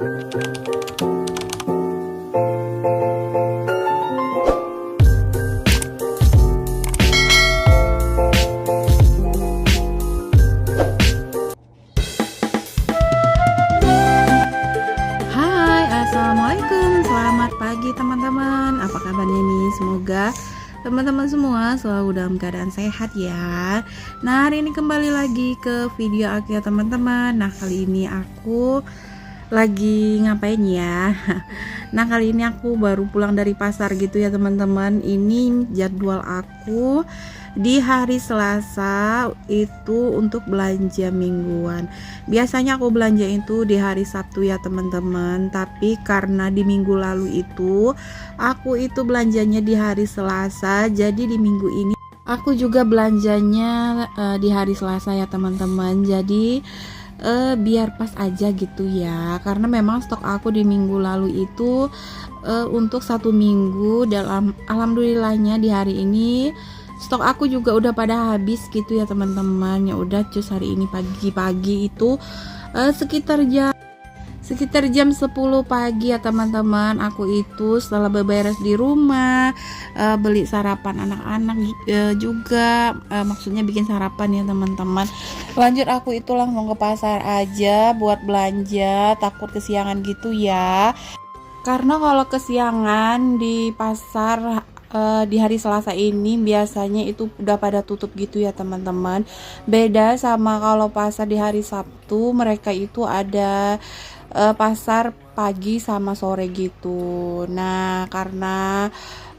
Assalamualaikum, selamat pagi teman-teman. Apa kabarnya nih? Semoga teman-teman semua selalu dalam keadaan sehat ya. Nah, hari ini kembali lagi ke video aku ya teman-teman. Nah, kali ini aku lagi ngapain ya? Nah, kali ini aku baru pulang dari pasar gitu ya teman-teman. Ini jadwal aku di hari Selasa itu untuk belanja mingguan. Biasanya aku belanja itu di hari Sabtu ya teman-teman, tapi karena di minggu lalu itu aku itu belanjanya di hari Selasa, jadi di minggu ini aku juga belanjanya di hari Selasa ya teman-teman. Jadi biar pas aja gitu ya, karena memang stok aku di minggu lalu itu untuk 1 minggu, dalam alhamdulillahnya di hari ini stok aku juga udah pada habis gitu ya teman-teman. Ya udah, cus hari ini pagi-pagi itu sekitar jam 10 pagi ya teman-teman, aku itu setelah beberes di rumah, beli sarapan anak-anak juga, maksudnya bikin sarapan ya teman-teman. Lanjut aku itu langsung ke pasar aja buat belanja, takut kesiangan gitu ya. Karena kalau kesiangan di pasar di hari Selasa ini biasanya itu udah pada tutup gitu ya teman-teman. Beda sama kalau pasar di hari Sabtu, mereka itu ada pasar pagi sama sore gitu. Nah, karena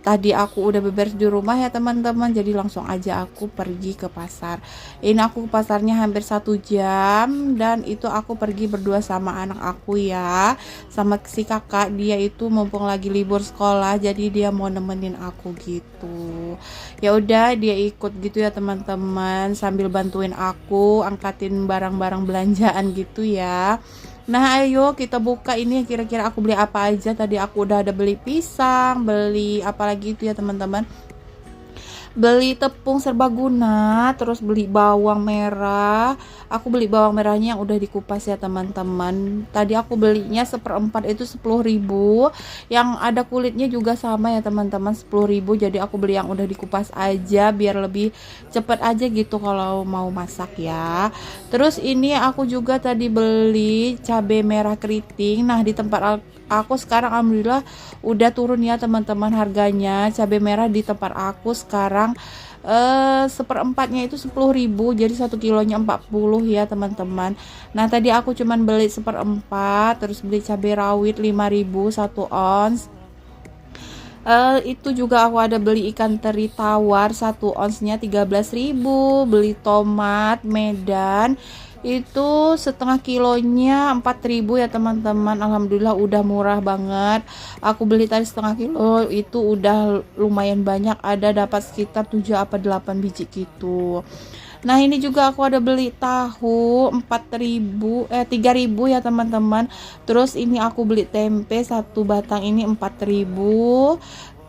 tadi aku udah beberes di rumah ya teman-teman, jadi langsung aja aku pergi ke pasar. Ini aku ke pasarnya hampir 1 jam, dan itu aku pergi berdua sama anak aku ya, sama si kakak. Dia itu mumpung lagi libur sekolah, jadi dia mau nemenin aku gitu. Ya udah, dia ikut gitu ya teman-teman, sambil bantuin aku angkatin barang-barang belanjaan gitu ya. Nah, ayo kita buka ini kira-kira aku beli apa aja. Tadi aku udah ada beli pisang, beli apa lagi itu ya teman-teman. Beli tepung serbaguna, terus beli bawang merah. Aku beli bawang merahnya yang udah dikupas ya teman-teman. Tadi aku belinya 1/4 itu 10.000. Yang ada kulitnya juga sama ya teman-teman, 10.000. Jadi aku beli yang udah dikupas aja biar lebih cepet aja gitu kalau mau masak ya. Terus ini aku juga tadi beli cabai merah keriting. Nah, di tempat aku sekarang alhamdulillah udah turun ya teman-teman harganya. Cabai merah di tempat aku sekarang 1/4-nya itu 10.000, jadi 1 kilonya 40 ya teman-teman. Nah, tadi aku cuman beli 1/4, terus beli cabai rawit 5.000 1 ons. Itu juga aku ada beli ikan teri tawar 1 onsnya 13.000, beli tomat Medan itu setengah kilonya 4.000 ya teman-teman. Alhamdulillah udah murah banget. Aku beli tadi setengah kilo itu udah lumayan banyak, ada dapat sekitar 7 apa 8 biji gitu. Nah, ini juga aku ada beli tahu 3.000 ya teman-teman. Terus ini aku beli tempe 1 batang ini 4.000.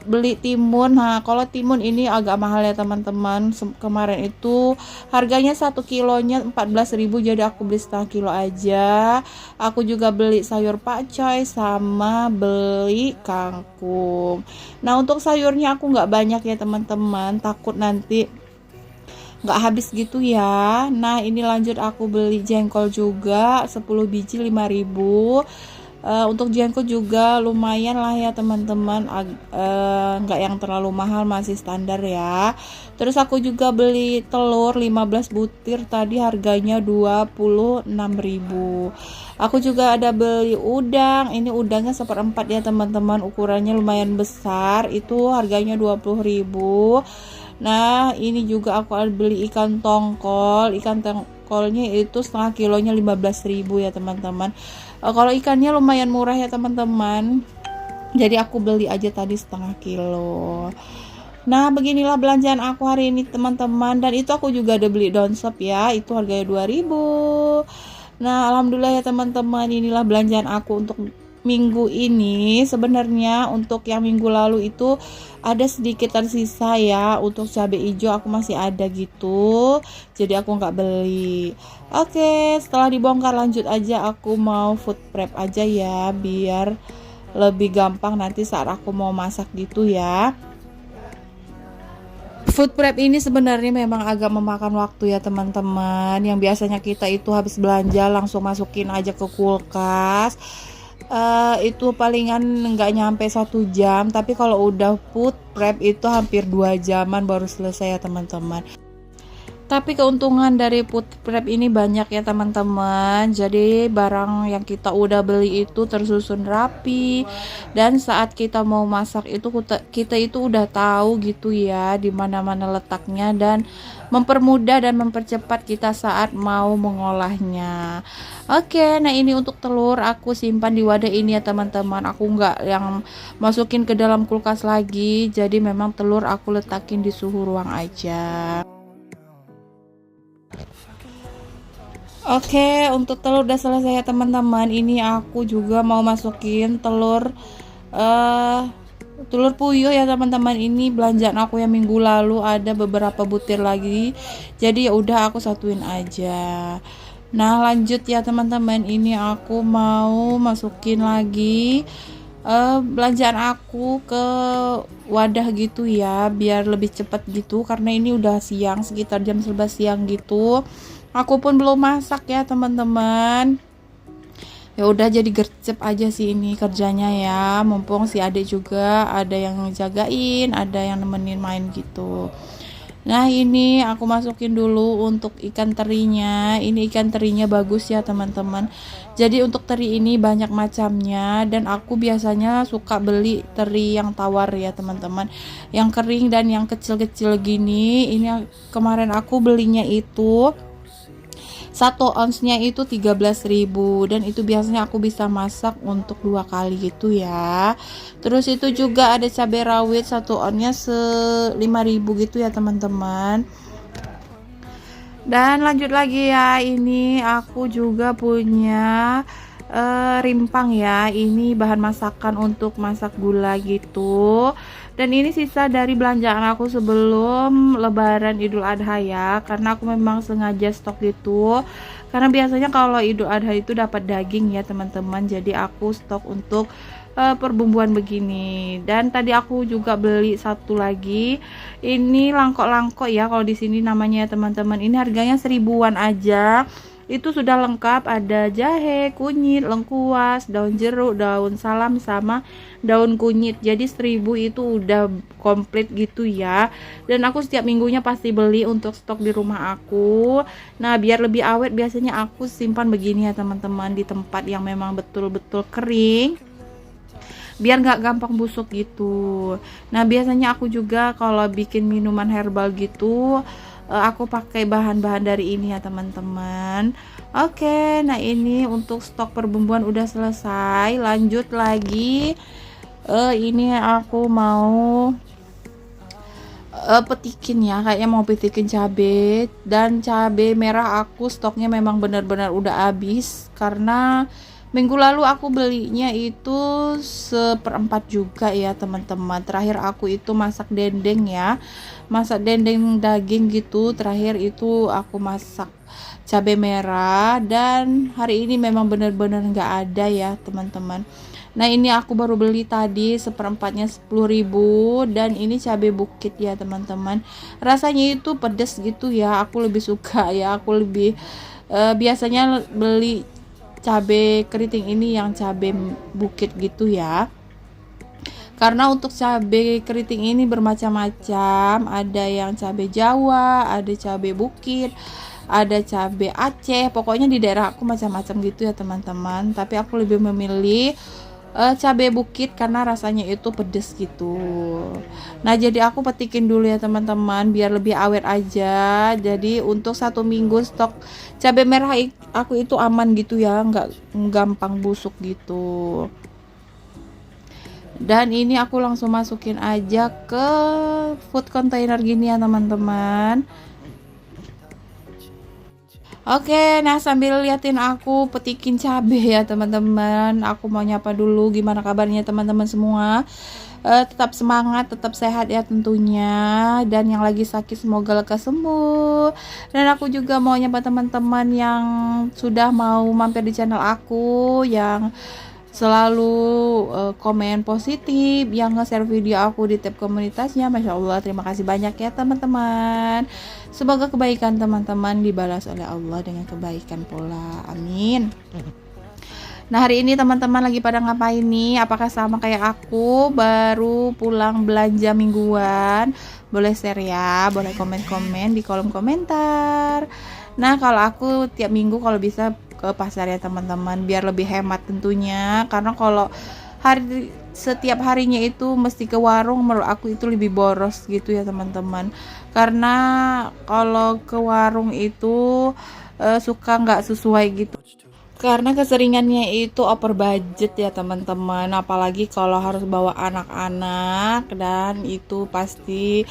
Beli timun. Nah, kalau timun ini agak mahal ya teman-teman. Kemarin itu harganya 1 kilonya 14.000, jadi aku beli setengah kilo aja. Aku juga beli sayur pakcoy sama beli kangkung. Nah, untuk sayurnya aku nggak banyak ya teman-teman, takut nanti nggak habis gitu ya. Nah, ini lanjut aku beli jengkol juga 10 biji 5.000. Untuk jengkol juga lumayan lah ya teman-teman, nggak yang terlalu mahal, masih standar ya. Terus aku juga beli telur 15 butir, tadi harganya 26.000. Aku juga ada beli udang, ini udangnya 1/4 ya teman-teman, ukurannya lumayan besar, itu harganya 20.000. Nah, ini juga aku ada beli ikan tongkol itu setengah kilonya 15.000 ya teman-teman. Kalau ikannya lumayan murah ya teman-teman, jadi aku beli aja tadi setengah kilo. Nah, beginilah belanjaan aku hari ini teman-teman. Dan itu aku juga ada beli daun sop ya, itu harganya 2.000. Nah, alhamdulillah ya teman-teman, inilah belanjaan aku untuk minggu ini sebenarnya untuk yang minggu lalu itu ada sedikit tersisa ya. Untuk cabai hijau aku masih ada gitu, jadi aku nggak beli. Oke, setelah dibongkar lanjut aja, aku mau food prep aja ya biar lebih gampang nanti saat aku mau masak gitu ya. Food prep ini sebenarnya memang agak memakan waktu ya teman-teman. Yang biasanya kita itu habis belanja langsung masukin aja ke kulkas. Itu palingan nggak nyampe 1 jam. Tapi kalau udah food prep itu hampir 2 jaman baru selesai ya teman-teman. Tapi keuntungan dari food prep ini banyak ya teman-teman. Jadi barang yang kita udah beli itu tersusun rapi, dan saat kita mau masak itu kita itu udah tahu gitu ya di mana-mana letaknya, dan mempermudah dan mempercepat kita saat mau mengolahnya. Oke, nah ini untuk telur aku simpan di wadah ini ya teman-teman. Aku nggak yang masukin ke dalam kulkas lagi. Jadi memang telur aku letakin di suhu ruang aja. Oke, untuk telur udah selesai ya teman-teman. Ini aku juga mau masukin telur puyuh ya teman-teman. Ini belanjaan aku yang minggu lalu, ada beberapa butir lagi. Jadi ya udah aku satuin aja. Nah, lanjut ya teman-teman. Ini aku mau masukin lagi belanjaan aku ke wadah gitu ya, biar lebih cepat gitu, karena ini udah siang, sekitar jam 11 siang gitu. Aku pun belum masak ya teman-teman. Ya udah jadi gercep aja sih ini kerjanya ya. Mumpung si adik juga ada yang jagain, ada yang nemenin main gitu. Nah, ini aku masukin dulu untuk ikan terinya. Ini ikan terinya bagus ya teman-teman. Jadi untuk teri ini banyak macamnya, dan aku biasanya suka beli teri yang tawar ya teman-teman. Yang kering dan yang kecil-kecil gini. Ini kemarin aku belinya itu 1 onsnya itu 13.000, dan itu biasanya aku bisa masak untuk 2 kali gitu ya. Terus itu juga ada cabai rawit 1 onnya 5.000 gitu ya teman-teman. Dan lanjut lagi ya, ini aku juga punya rimpang ya. Ini bahan masakan untuk masak gula gitu. Dan ini sisa dari belanjaan aku sebelum lebaran Idul Adha ya, karena aku memang sengaja stok gitu. Karena biasanya kalau Idul Adha itu dapat daging ya teman-teman. Jadi aku stok untuk perbumbuan begini. Dan tadi aku juga beli satu lagi. Ini langkok-langkok ya kalau di sini namanya ya teman-teman. Ini harganya 1000-an aja. Itu sudah lengkap, ada jahe, kunyit, lengkuas, daun jeruk, daun salam, sama daun kunyit. Jadi 1000 itu udah komplit gitu ya. Dan aku setiap minggunya pasti beli untuk stok di rumah aku. Nah, biar lebih awet biasanya aku simpan begini ya teman-teman, di tempat yang memang betul-betul kering, biar nggak gampang busuk gitu. Nah, biasanya aku juga kalau bikin minuman herbal gitu, aku pakai bahan-bahan dari ini ya teman-teman. Oke, nah ini untuk stok perbumbuan udah selesai. Lanjut lagi, ini aku mau petikin ya, kayaknya mau petikin cabai. Dan cabai merah aku stoknya memang benar-benar udah habis, karena minggu lalu aku belinya itu 1/4 juga ya teman-teman. Terakhir aku itu masak dendeng ya, masak dendeng daging gitu. Terakhir itu aku masak cabai merah, dan hari ini memang benar-benar nggak ada ya teman-teman. Nah, ini aku baru beli tadi 1/4-nya 10.000, dan ini cabai bukit ya teman-teman. Rasanya itu pedas gitu ya, aku lebih suka ya. Aku lebih biasanya beli cabai keriting ini yang cabai bukit gitu ya. Karena untuk cabai keriting ini bermacam-macam, ada yang cabai Jawa, ada cabai bukit, ada cabai Aceh. Pokoknya di daerah aku macam-macam gitu ya teman-teman. Tapi aku lebih memilih cabai bukit karena rasanya itu pedes gitu. Nah, jadi aku petikin dulu ya teman-teman biar lebih awet aja. Jadi untuk 1 minggu stok cabai merah aku itu aman gitu ya, nggak gampang busuk gitu. Dan ini aku langsung masukin aja ke food container gini ya teman-teman. Oke, nah sambil liatin aku petikin cabe ya teman-teman, aku mau nyapa dulu, gimana kabarnya teman-teman semua. Tetap semangat, tetap sehat ya tentunya, dan yang lagi sakit semoga lekas sembuh. Dan aku juga mau nyapa teman-teman yang sudah mau mampir di channel aku, yang selalu komen positif, yang nge-share video aku di tab komunitasnya. Masya Allah, terima kasih banyak ya teman-teman. Semoga kebaikan teman-teman dibalas oleh Allah dengan kebaikan pula, amin. Nah hari ini teman-teman lagi pada ngapain nih? Apakah sama kayak aku baru pulang belanja mingguan? Boleh share ya, boleh komen-komen di kolom komentar. Nah kalau aku tiap minggu kalau bisa ke pasar ya teman-teman, biar lebih hemat tentunya, karena kalau setiap harinya itu mesti ke warung, menurut aku itu lebih boros gitu ya teman-teman. Karena kalau ke warung itu suka nggak sesuai gitu, karena keseringannya itu over budget ya teman-teman, apalagi kalau harus bawa anak-anak, dan itu pasti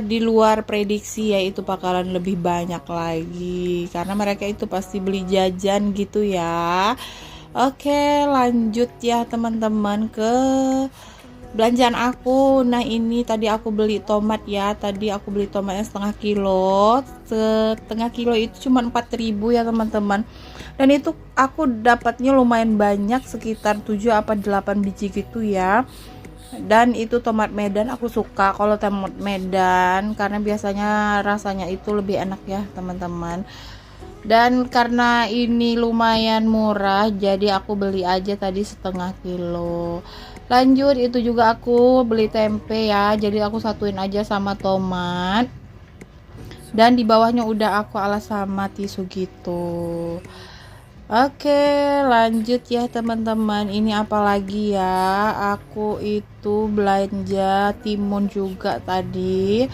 di luar prediksi, yaitu bakalan lebih banyak lagi karena mereka itu pasti beli jajan gitu ya. Oke lanjut ya teman-teman ke belanjaan aku. Nah ini tadi aku beli tomat ya, tadi aku beli tomatnya setengah kilo itu cuma 4.000 ya teman-teman, dan itu aku dapatnya lumayan banyak, sekitar 7 apa 8 biji gitu ya. Dan itu tomat Medan, aku suka kalau tomat Medan karena biasanya rasanya itu lebih enak ya teman-teman. Dan karena ini lumayan murah, jadi aku beli aja tadi setengah kilo. Lanjut itu juga aku beli tempe ya, jadi aku satuin aja sama tomat, dan di bawahnya udah aku alas sama tisu gitu. Oke lanjut ya teman-teman, ini apalagi ya, aku itu belanja timun juga tadi.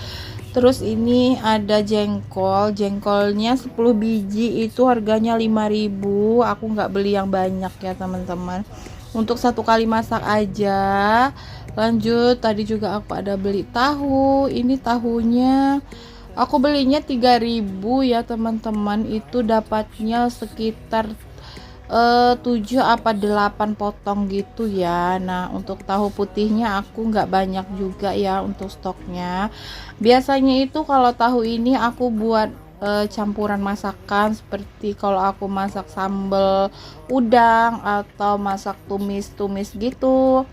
Terus ini ada jengkolnya 10 biji itu harganya 5.000. Aku nggak beli yang banyak ya teman-teman, untuk satu kali masak aja. Lanjut tadi juga aku ada beli tahu, ini tahunya aku belinya 3.000 ya teman-teman, itu dapatnya sekitar 7 apa 8 potong gitu ya. Nah untuk tahu putihnya aku nggak banyak juga ya untuk stoknya. Biasanya itu kalau tahu ini aku buat campuran masakan, seperti kalau aku masak sambal udang atau masak tumis-tumis gitu,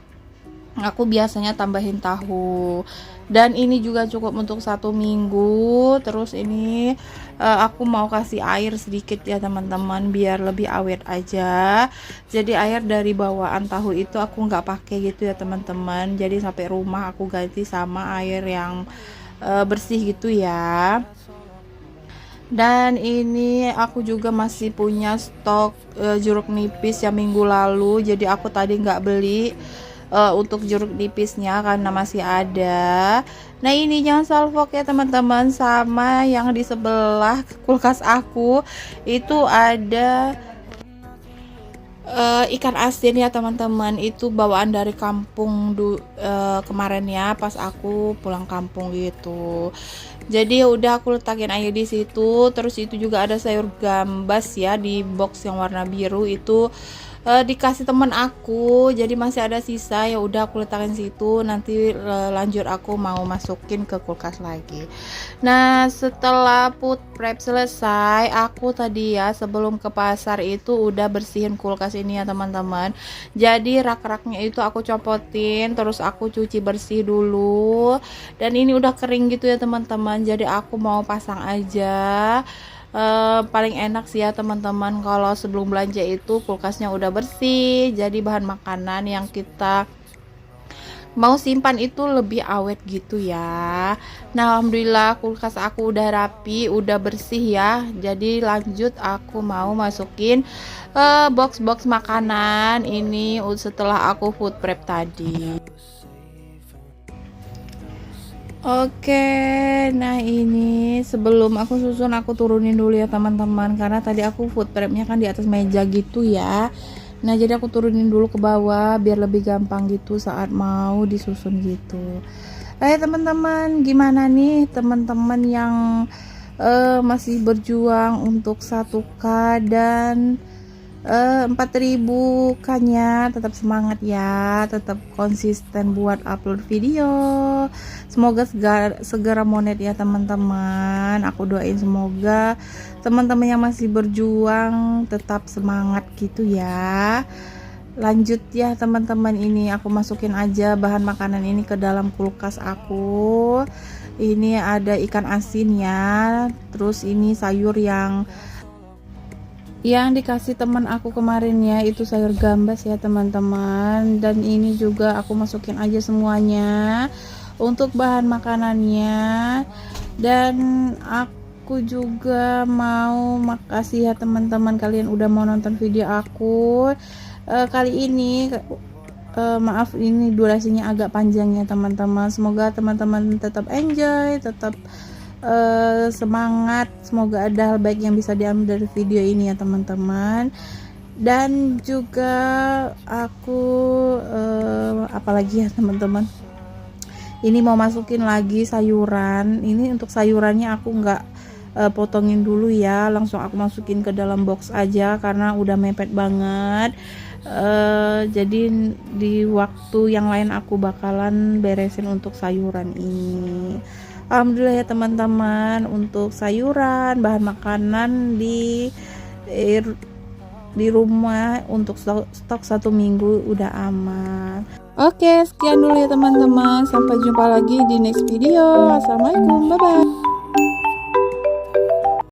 aku biasanya tambahin tahu. Dan ini juga cukup untuk 1 minggu. Terus ini aku mau kasih air sedikit ya teman-teman, biar lebih awet aja. Jadi air dari bawaan tahu itu aku nggak pakai gitu ya teman-teman, jadi sampai rumah aku ganti sama air yang bersih gitu ya. Dan ini aku juga masih punya stok jeruk nipis yang minggu lalu, jadi aku tadi nggak beli untuk jeruk nipisnya karena masih ada. Nah ini jangan salfok ya teman-teman, sama yang di sebelah kulkas aku itu ada ikan asin ya teman-teman, itu bawaan dari kampung kemarin ya, pas aku pulang kampung gitu. Jadi ya udah aku letakin aja di situ. Terus itu juga ada sayur gambas ya di box yang warna biru itu, dikasih temen aku, jadi masih ada sisa, ya udah aku letakin situ. Nanti lanjut aku mau masukin ke kulkas lagi. Nah setelah food prep selesai, aku tadi ya sebelum ke pasar itu udah bersihin kulkas ini ya teman-teman. Jadi rak-raknya itu aku copotin, terus aku cuci bersih dulu, dan ini udah kering gitu ya teman-teman, jadi aku mau pasang aja. Paling enak sih ya teman-teman kalau sebelum belanja itu kulkasnya udah bersih, jadi bahan makanan yang kita mau simpan itu lebih awet gitu ya. Nah alhamdulillah kulkas aku udah rapi, udah bersih ya. Jadi lanjut aku mau masukin box-box makanan ini setelah aku food prep tadi. Oke, nah ini sebelum aku susun, aku turunin dulu ya teman-teman, karena tadi aku food prepnya kan di atas meja gitu ya. Nah jadi aku turunin dulu ke bawah biar lebih gampang gitu saat mau disusun gitu. Teman-teman, gimana nih teman-teman yang masih berjuang untuk 1K dan 4.000 kan-nya. Tetap semangat ya, tetap konsisten buat upload video. Semoga segera monet ya teman-teman. Aku doain semoga teman-teman yang masih berjuang tetap semangat gitu ya. Lanjut ya teman-teman, ini aku masukin aja bahan makanan ini ke dalam kulkas aku. Ini ada ikan asin ya, terus ini sayur yang dikasih teman aku kemarin ya, itu sayur gambas ya teman-teman. Dan ini juga aku masukin aja semuanya untuk bahan makanannya. Dan aku juga mau makasih ya teman-teman, kalian udah mau nonton video aku kali ini. Maaf ini durasinya agak panjang ya teman-teman. Semoga teman-teman tetap enjoy, tetap semangat. Semoga ada hal baik yang bisa diambil dari video ini ya teman-teman. Dan juga aku apalagi ya teman-teman, ini mau masukin lagi sayuran. Ini untuk sayurannya aku nggak potongin dulu ya, langsung aku masukin ke dalam box aja karena udah mepet banget. Jadi di waktu yang lain aku bakalan beresin untuk sayuran ini. Alhamdulillah ya teman-teman, untuk sayuran bahan makanan di rumah untuk stok 1 minggu udah aman. Oke, sekian dulu ya teman-teman, sampai jumpa lagi di next video. Assalamualaikum, bye bye.